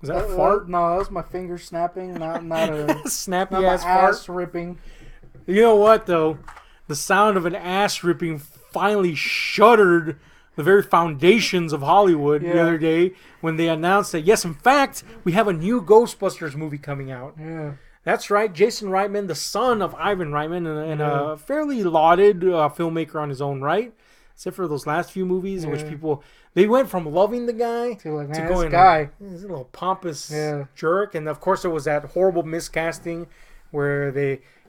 Was that a fart? No, that was my finger snapping, not a snappy not ass my fart. ass ripping. You know what though? The sound of an ass ripping finally shuddered the very foundations of Hollywood the other day when they announced that yes, in fact, we have a new Ghostbusters movie coming out. Yeah. That's right, Jason Reitman, the son of Ivan Reitman, and a fairly lauded filmmaker on his own right, except for those last few movies in which they went from loving the guy to like, to man, going, this guy, he's a little pompous jerk, and of course there was that horrible miscasting where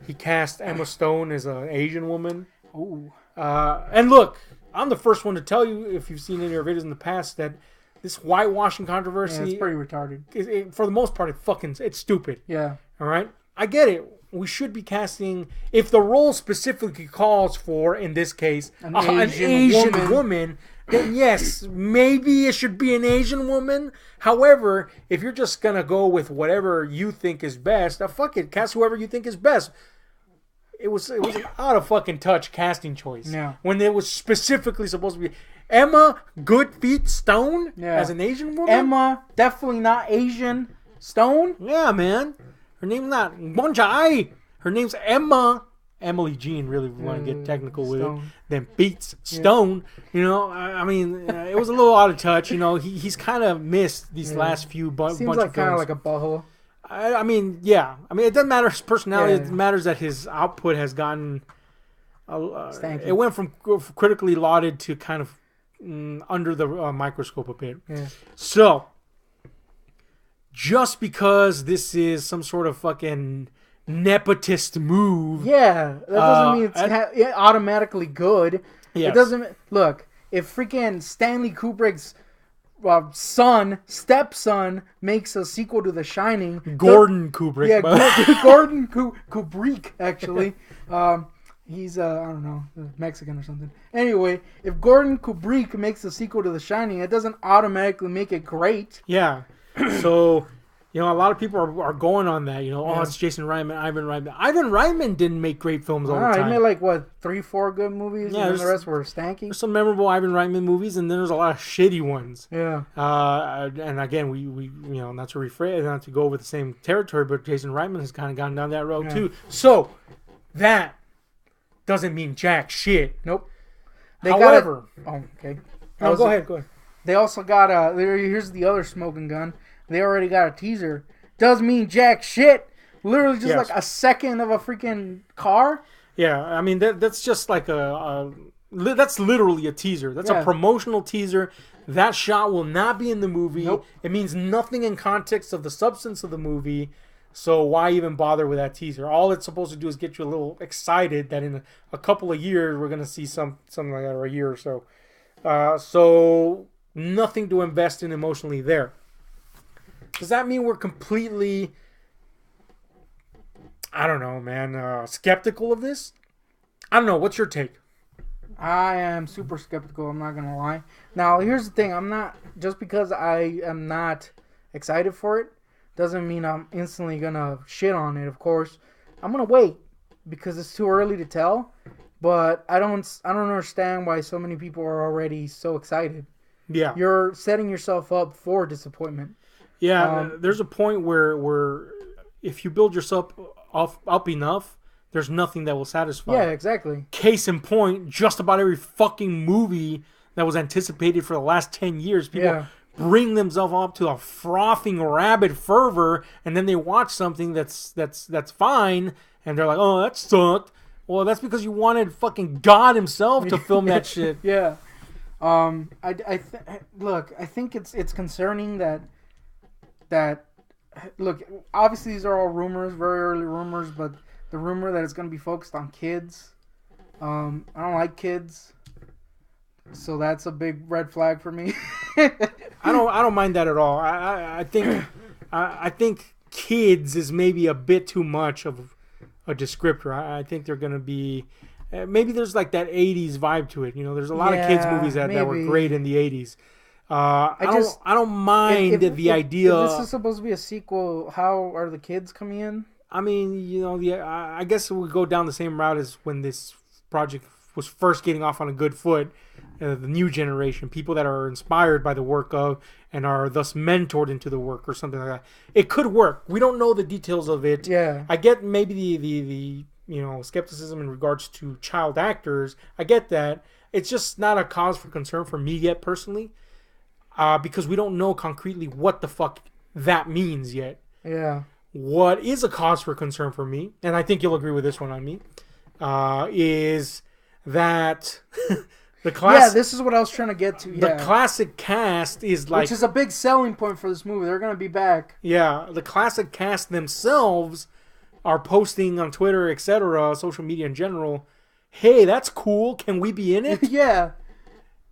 he cast Emma Stone as an Asian woman. Ooh. And look, I'm the first one to tell you, if you've seen any of our videos in the past, that this whitewashing controversy, it's pretty retarded. For the most part, it's stupid. Yeah. All right? I get it. We should be casting, if the role specifically calls for, in this case, an Asian woman, then yes, maybe it should be an Asian woman. However, if you're just going to go with whatever you think is best, fuck it, cast whoever you think is best. It was an out of fucking touch casting choice. Yeah. When it was specifically supposed to be Emma Good Feet Stone as an Asian woman. Emma, definitely not Asian. Stone? Yeah, man. Her name's not Bonjai. Her name's Emma. Emily Jean, really, if we want to get technical with it. Then Beats Stone. Yeah. You know, I mean, it was a little out of touch. You know, he's kind of missed these last few bunch of films. Seems like kind of like a butthole. I mean, yeah. I mean, it doesn't matter his personality. It matters that his output has gotten... it went from critically lauded to kind of under the microscope a bit. Yeah. So, just because this is some sort of fucking nepotist move... Yeah, that doesn't mean it's automatically good. Yes. It doesn't... Look, if freaking Stanley Kubrick's stepson makes a sequel to The Shining. Gordon Kubrick. Yeah, Gordon Kubrick, actually. He's, I don't know, Mexican or something. Anyway, if Gordon Kubrick makes a sequel to The Shining, it doesn't automatically make it great. Yeah. So, you know, a lot of people are going on that. You know, it's Jason Reitman, Ivan Reitman. Ivan Reitman didn't make great films all the time. He made like, 3-4 good movies, and then the rest were stanky? There's some memorable Ivan Reitman movies, and then there's a lot of shitty ones. Yeah. And again, we you know, not to go over the same territory, but Jason Reitman has kind of gone down that road too. So, that doesn't mean jack shit. Nope. However. Okay. No, go ahead. They also got here's the other smoking gun. They already got a teaser. Doesn't mean jack shit. Literally just like a second of a freaking car. Yeah, I mean that's just like that's literally a teaser. That's a promotional teaser. That shot will not be in the movie. Nope. It means nothing in context of the substance of the movie. So why even bother with that teaser? All it's supposed to do is get you a little excited that in a couple of years we're gonna see something like that, or a year or so. So nothing to invest in emotionally there. Does that mean we're completely, I don't know, man, skeptical of this? I don't know. What's your take? I am super skeptical. I'm not going to lie. Now, here's the thing. Just because I am not excited for it, doesn't mean I'm instantly going to shit on it, of course. I'm going to wait because it's too early to tell. But I don't understand why so many people are already so excited. Yeah. You're setting yourself up for disappointment. Yeah, there's a point where if you build yourself up enough, there's nothing that will satisfy. Yeah, exactly. Case in point, just about every fucking movie that was anticipated for the last 10 years, people bring themselves up to a frothing rabid fervor, and then they watch something that's fine, and they're like, oh, that sucked. Well, that's because you wanted fucking God himself to film that shit. Yeah. Look, I think it's concerning that look, obviously these are all rumors, very early rumors, but the rumor that it's going to be focused on kids, I don't like kids, so that's a big red flag for me. I don't mind that at all. I think kids is maybe a bit too much of a descriptor. I think they're going to be maybe there's like that 80s vibe to it. You know, there's a lot of kids movies that were great in the 80s. I don't mind the idea. If this is supposed to be a sequel, how are the kids coming in? I mean, you know, I guess it would go down the same route as when this project was first getting off on a good foot. the new generation, people that are inspired by the work of and are thus mentored into the work or something like that. It could work. We don't know the details of it. Yeah. I get maybe the skepticism in regards to child actors. I get that. It's just not a cause for concern for me yet personally, because we don't know concretely what the fuck that means yet. Yeah. What is a cause for concern for me, and I think you'll agree with this one on me, is that the class. Yeah, this is what I was trying to get to. Yeah. The classic cast is like, which is a big selling point for this movie. They're gonna be back. Yeah, the classic cast themselves are posting on Twitter, etc., social media in general. Hey, that's cool. Can we be in it? Yeah.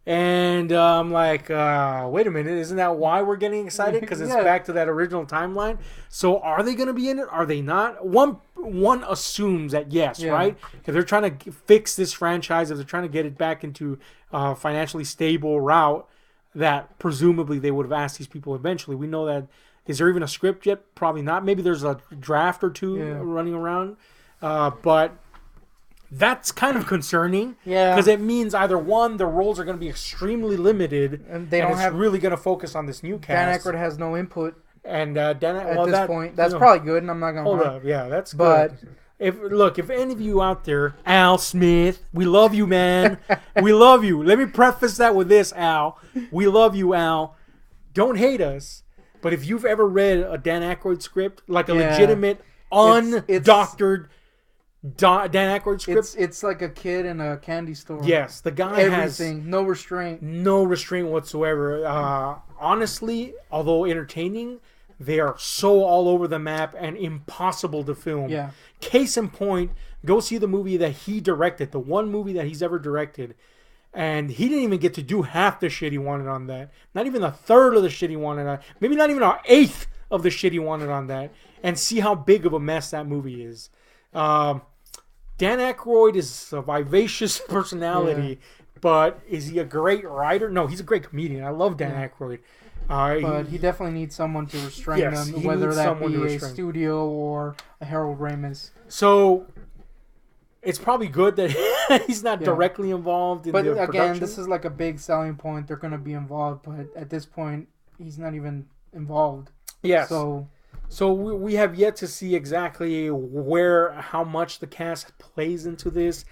And I'm like, wait a minute, isn't that why we're getting excited? Because it's back to that original timeline. So are they going to be in it? Are they not? One assumes that yes, right? If they're trying to fix this franchise, if they're trying to get it back into a financially stable route, that presumably they would have asked these people eventually. We know that. Is there even a script yet? Probably not. Maybe there's a draft or two running around. But that's kind of concerning. Yeah. Because it means either one, the roles are going to be extremely limited, and it's really going to focus on this new cast. Dan Aykroyd has no input. And at this point, that's probably good, and I'm not going to hold up. Yeah, that's good. If any of you out there, Al Smith, we love you, man. We love you. Let me preface that with this, Al. We love you, Al. Don't hate us. But if you've ever read a Dan Aykroyd script, like a legitimate, undoctored Dan Aykroyd script, it's like a kid in a candy store. Yes, the guy has no restraint whatsoever. Honestly, although entertaining, they are so all over the map and impossible to film. Yeah. Case in point, go see the movie that he directed, the one movie that he's ever directed. And he didn't even get to do half the shit he wanted on that. Not even a third of the shit he wanted on. Maybe not even an eighth of the shit he wanted on that. And see how big of a mess that movie is. Dan Aykroyd is a vivacious personality, but is he a great writer? No, he's a great comedian. I love Dan Aykroyd. But he definitely needs someone to restrain him, whether that be a studio or a Harold Ramis. So it's probably good that he's not directly involved in the production. But again, this is like a big selling point. They're going to be involved, but at this point, he's not even involved. Yes. So we have yet to see exactly how much the cast plays into this.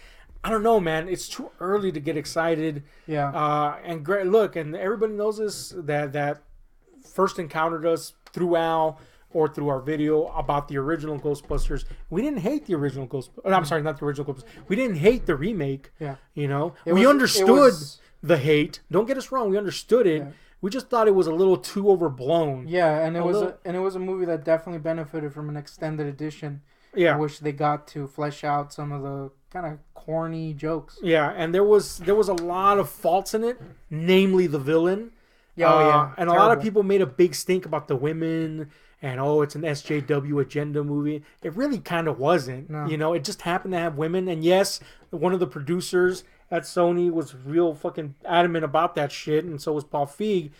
I don't know, man. It's too early to get excited. Yeah. And great. Look, and everybody knows this, that first encountered us through Al or through our video about the original Ghostbusters. We didn't hate the original Ghostbusters. I'm sorry, not the original Ghostbusters. We didn't hate the remake. Yeah. We understood the hate. Don't get us wrong. We understood it. Yeah. We just thought it was a little too overblown. Yeah, and it was a movie that definitely benefited from an extended edition. Yeah. I wish they got to flesh out some of the kind of corny jokes. Yeah, and there was a lot of faults in it, namely the villain. Yeah, and terrible. A lot of people made a big stink about the women and it's an SJW agenda movie. It really kind of wasn't. No. It just happened to have women, and yes, one of the producers at Sony was real fucking adamant about that shit, and so was Paul Feig.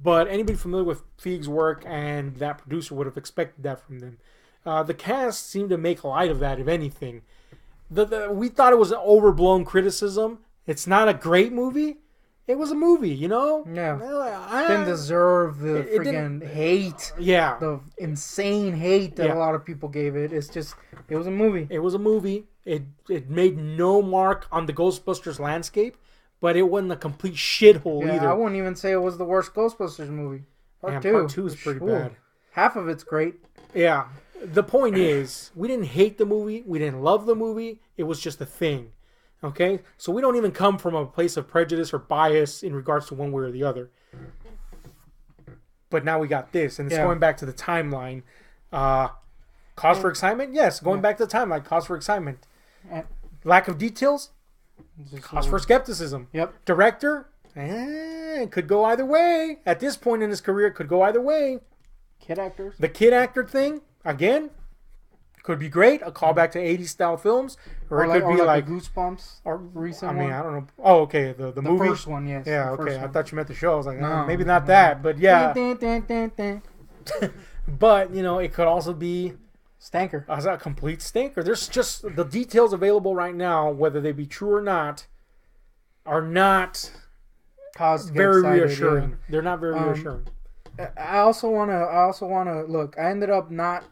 But anybody familiar with Feig's work and that producer would have expected that from them. The cast seemed to make light of that, if anything. We thought it was an overblown criticism. It's not a great movie. It was a movie, Yeah. Didn't deserve the freaking hate. Yeah. The insane hate that a lot of people gave it. It was a movie. It was a movie. It made no mark on the Ghostbusters landscape, but it wasn't a complete shithole either. I wouldn't even say it was the worst Ghostbusters movie. Part 2. Part 2 is pretty bad. Half of it's great. Yeah. The point is, we didn't hate the movie. We didn't love the movie. It was just a thing. Okay? So we don't even come from a place of prejudice or bias in regards to one way or the other. But now we got this, and it's going back to the timeline. Cause for excitement? Yes, going back to the timeline. Cause for excitement. Lack of details? Cause for skepticism. Yep. Director? It could go either way. At this point in his career, it could go either way. Kid actors? The kid actor thing, again, could be great. A callback to 80s style films. Or it could be like Goosebumps. Or recent I don't know. Oh, okay. The movie? The first one, yes. Yeah, okay. I thought you meant the show. I was like, maybe not that. But yeah. But, it could also be stanker. A complete stinker. There's just the details available right now, whether they be true or not, are not cause to get very excited, reassuring. Yeah. They're not very reassuring. I also wanna look. I ended up not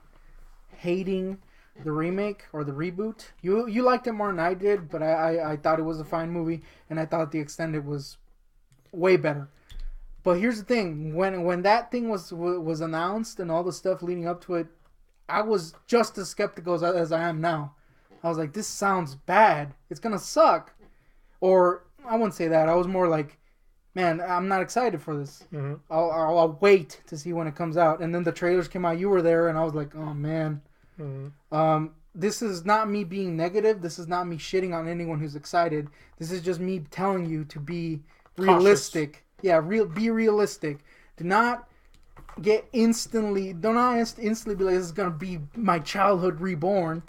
hating the remake or the reboot. You liked it more than I did, but I thought it was a fine movie, and I thought the extended was way better. But here's the thing: when that thing was announced and all the stuff leading up to it, I was just as skeptical as I am now. I was like, this sounds bad. It's gonna suck. Or I wouldn't say that. I was more like, man, I'm not excited for this. Mm-hmm. I'll wait to see when it comes out. And then the trailers came out. You were there, and I was like, oh man. Mm-hmm. This is not me being negative. This is not me shitting on anyone who's excited. This is just me telling you to be realistic. Cautious. Yeah, be realistic. Do not instantly be like, this is gonna be my childhood reborn.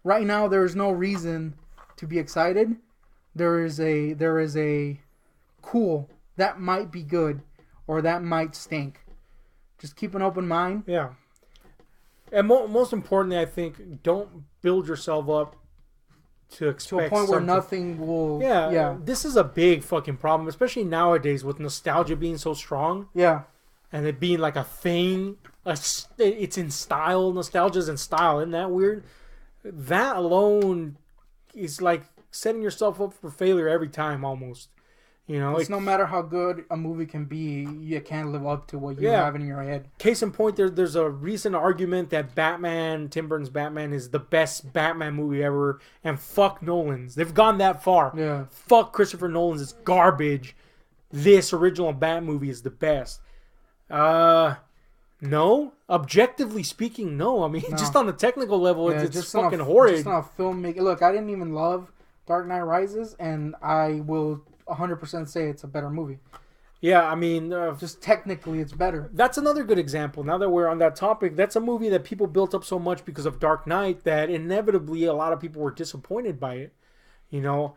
Right now, there is no reason to be excited. There is a cool, that might be good, or that might stink. Just keep an open mind. Yeah. And most importantly, I think, don't build yourself up to expect to a point something. Where nothing will. Yeah. This is a big fucking problem, especially nowadays with nostalgia being so strong. Yeah. And it being like a thing. It's in style. Nostalgia's in style. Isn't that weird? That alone is like setting yourself up for failure every time almost. You know, it's no matter how good a movie can be, you can't live up to what you have in your head. Case in point, there's a recent argument that Tim Burton's Batman is the best Batman movie ever, and fuck Nolan's. They've gone that far. Yeah. Fuck Christopher Nolan's. It's garbage. This original Bat movie is the best. No. Objectively speaking, no. I mean, just on the technical level, it's just fucking horrid. Just not filmmaking. Look, I didn't even love Dark Knight Rises, and I will 100% say it's a better movie. Yeah, I mean... just technically, it's better. That's another good example. Now that we're on that topic, that's a movie that people built up so much because of Dark Knight that inevitably a lot of people were disappointed by it. You know?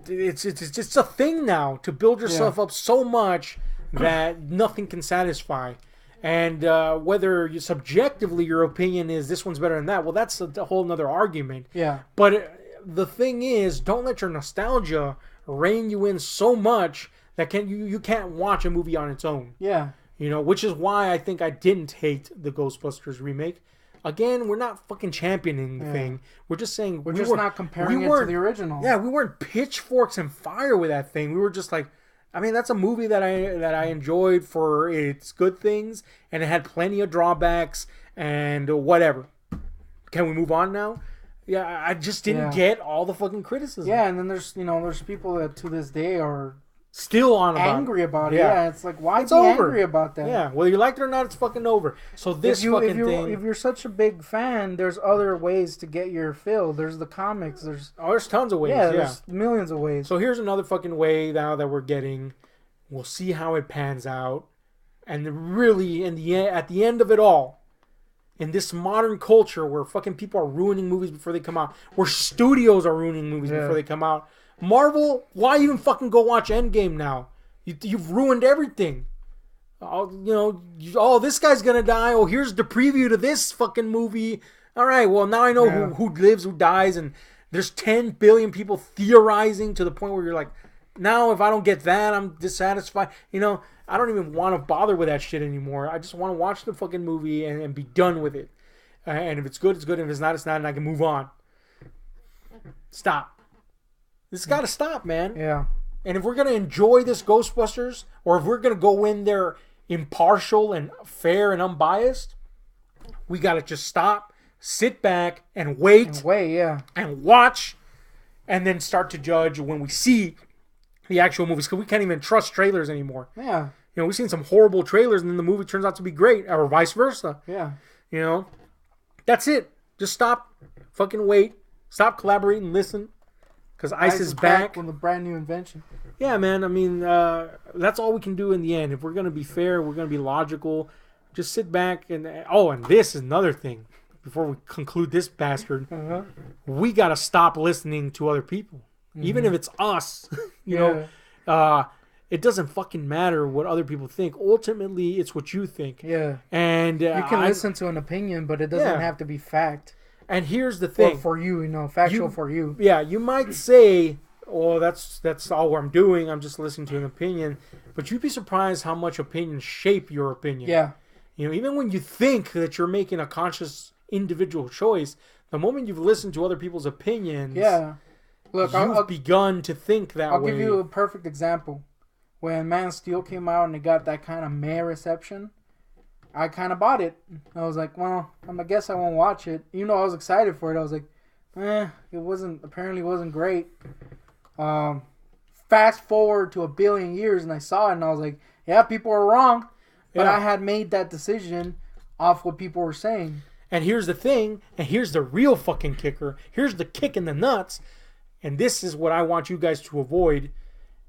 It's just a thing now to build yourself up so much that nothing can satisfy. And whether you subjectively your opinion is this one's better than that, well, that's a whole nother argument. Yeah. But the thing is, don't let your nostalgia rein you in so much that you can't watch a movie on its own. Yeah. You know, which is why I think I didn't hate the Ghostbusters remake. Again, we're not fucking championing the thing. We're just saying we're not comparing it to the original. Yeah, we weren't pitchforks and fire with that thing. We were just like, I mean, that's a movie that I enjoyed for its good things, and it had plenty of drawbacks and whatever. Can we move on now? Yeah, I just didn't get all the fucking criticism. Yeah, and then there's people that to this day are still on angry about it. Yeah, it's like, why be angry about that? Yeah, whether you like it or not, it's fucking over. So this thing... If you're such a big fan, there's other ways to get your fill. There's the comics. There's tons of ways. Yeah, there's millions of ways. So here's another fucking way now that we're getting. We'll see how it pans out. And really, at the end of it all, in this modern culture where fucking people are ruining movies before they come out, where studios are ruining movies before they come out, Marvel, why even fucking go watch Endgame now? You've ruined everything. This guy's gonna die. Oh, here's the preview to this fucking movie. All right, well, now I know who lives, who dies, and there's 10 billion people theorizing to the point where you're like, now if I don't get that, I'm dissatisfied. You know, I don't even want to bother with that shit anymore. I just want to watch the fucking movie and be done with it. And if it's good, it's good. And if it's not, it's not, and I can move on. Stop. This got to stop, man. Yeah. And if we're going to enjoy this Ghostbusters, or if we're going to go in there impartial and fair and unbiased, we got to just stop, sit back, and wait. And watch, and then start to judge when we see the actual movies. Because we can't even trust trailers anymore. Yeah. You know, we've seen some horrible trailers, and then the movie turns out to be great, or vice versa. Yeah. You know? That's it. Just stop, fucking wait, stop collaborating and listen. Because ICE is back with a brand new invention. Yeah, man. I mean, that's all we can do in the end. If we're going to be fair, we're going to be logical. Just sit back and... Oh, and this is another thing. Before we conclude this bastard, we got to stop listening to other people. Mm-hmm. Even if it's us. you know, it doesn't fucking matter what other people think. Ultimately, it's what you think. Yeah. And you can listen to an opinion, but it doesn't have to be fact. And here's the thing. For you, factual for you. Yeah, you might say, oh, that's all I'm doing. I'm just listening to an opinion. But you'd be surprised how much opinions shape your opinion. Yeah. You know, even when you think that you're making a conscious individual choice, the moment you've listened to other people's opinions, look, you've begun to think that way. I'll give you a perfect example. When Man of Steel came out and it got that kind of meh reception, I kind of bought it. I was like, well, I guess I won't watch it. Even though I was excited for it, I was like, apparently wasn't great. Fast forward to 1 billion years and I saw it and I was like, yeah, people are wrong. But I had made that decision off what people were saying. And here's the thing, and here's the real fucking kicker. Here's the kick in the nuts. And this is what I want you guys to avoid,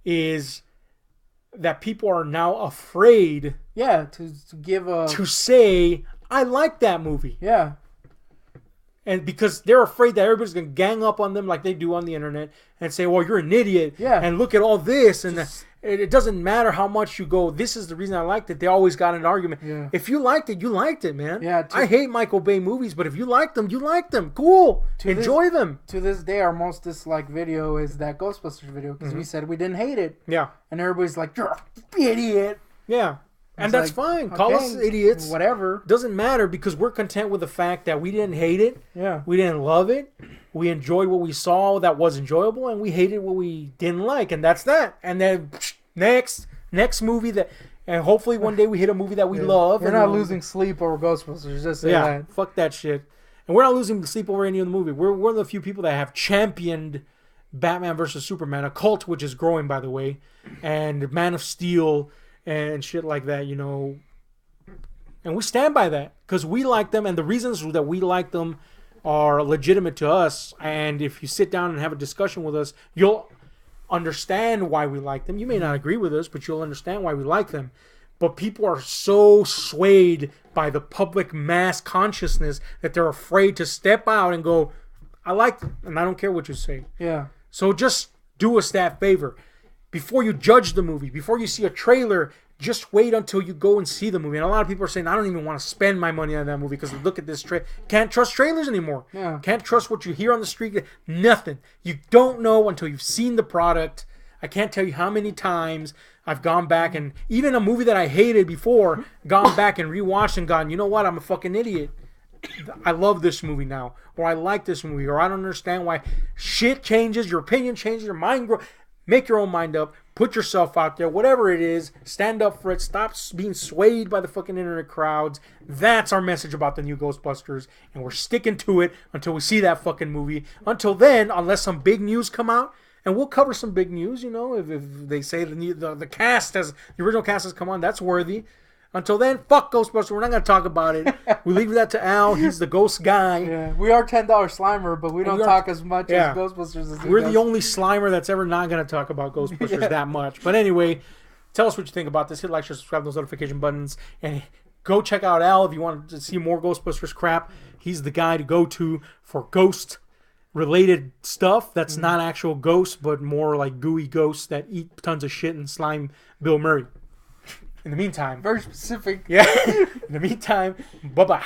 is that people are now afraid to say, I like that movie. Yeah. And because they're afraid that everybody's going to gang up on them like they do on the internet and say, well, you're an idiot. Yeah. And look at all this. And it doesn't matter how much you go, this is the reason I liked it. They always got an argument. Yeah. If you liked it, you liked it, man. Yeah, I hate Michael Bay movies, but if you liked them, you liked them. Cool. Enjoy them. To this day, our most disliked video is that Ghostbusters video because we said we didn't hate it. Yeah. And everybody's like, you're an idiot. Yeah. And that's fine. Call us idiots. Whatever. Doesn't matter because we're content with the fact that we didn't hate it. Yeah. We didn't love it. We enjoyed what we saw that was enjoyable, and we hated what we didn't like, and that's that. And then next movie and hopefully one day we hit a movie that we love. We're not losing sleep over Ghostbusters. Just say that. Fuck that shit. And we're not losing sleep over any of the movie. We're one of the few people that have championed Batman versus Superman, a cult which is growing, by the way, and Man of Steel and shit like that, you know. And we stand by that because we like them, and the reasons that we like them are legitimate to us. And if you sit down and have a discussion with us, you'll understand why we like them. You may not agree with us, but you'll understand why we like them. But people are so swayed by the public mass consciousness that they're afraid to step out and go, I like them, and I don't care what you say. Yeah. So just do us that favor. Before you judge the movie, before you see a trailer, just wait until you go and see the movie. And a lot of people are saying, I don't even want to spend my money on that movie because look at this trailer. Can't trust trailers anymore. Yeah. Can't trust what you hear on the street. Nothing. You don't know until you've seen the product. I can't tell you how many times I've gone back and even a movie that I hated before, gone back and rewatched and gone, you know what? I'm a fucking idiot. I love this movie now. Or I like this movie. Or I don't understand why shit changes. Your opinion changes. Your mind grows. Make your own mind up. Put yourself out there. Whatever it is, stand up for it. Stop being swayed by the fucking internet crowds. That's our message about the new Ghostbusters. And we're sticking to it until we see that fucking movie. Until then, unless some big news come out, and we'll cover some big news, you know, if they say the cast the original cast has come on, that's worthy. Until then, fuck Ghostbusters. We're not going to talk about it. We leave that to Al. He's the ghost guy. Yeah, we are $10 Slimer, but we don't talk as much as Ghostbusters as we're the only Slimer that's ever not going to talk about Ghostbusters that much. But anyway, tell us what you think about this. Hit like, share, subscribe, those notification buttons. And go check out Al if you want to see more Ghostbusters crap. He's the guy to go to for ghost-related stuff that's not actual ghosts, but more like gooey ghosts that eat tons of shit and slime Bill Murray. In the meantime. Very specific. Yeah. In the meantime, bye-bye.